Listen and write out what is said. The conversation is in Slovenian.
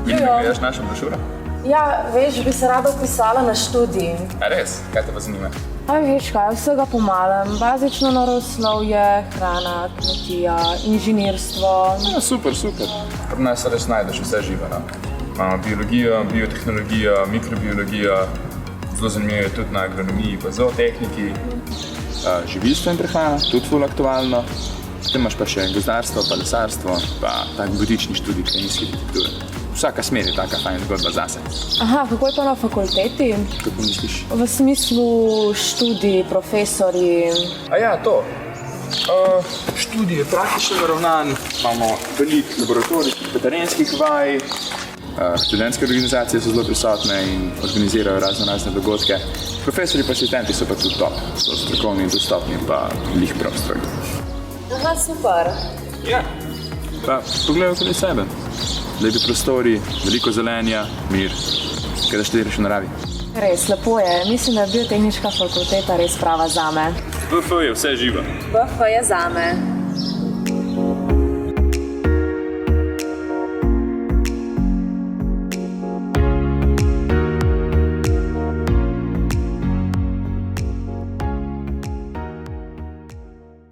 Gledaš našo brošuro? Ja, veš, bi se rada upisala na študij. A res? Kaj te pa zanima? A veš kaj, vsega pomalem. Bazično naravoslovje, hrana, kmetija, inženirstvo. Ja, super. Pri nas res najdeš vse živo. No? Imamo biologijo, biotehnologijo, mikrobiologijo, zelo zanimivo je tudi na agronomiji, pa zootehniki. Živilstvo in prehrana, tudi ful aktualno. Potem imaš pa še gozdarstvo, pa lesarstvo, pa tak butični študij krajinske arhitekture. Vsaka smer je taka fajn zgodba zase. Aha, kako je pa na fakulteti? Kako misliš? V smislu študij, profesorji. A ja, to. Študij je praktično naravnan, imamo veliko laboratorijskih, terenskih vaj, študentske organizacije so zelo prisotne in organizirajo razne dogodke. Profesorji pa asistenti so pa tudi top, so strokovni in dostopni pa lih prostor. Aha, super. Ja. Pa pogledaj okoli sebe. Lepi prostori, veliko zelenja, mir. Kaj da študiraš v naravi? Res, lepo je. Mislim, da je biotehniška fakulteta res prava zame. VF je vse živo. VF je zame.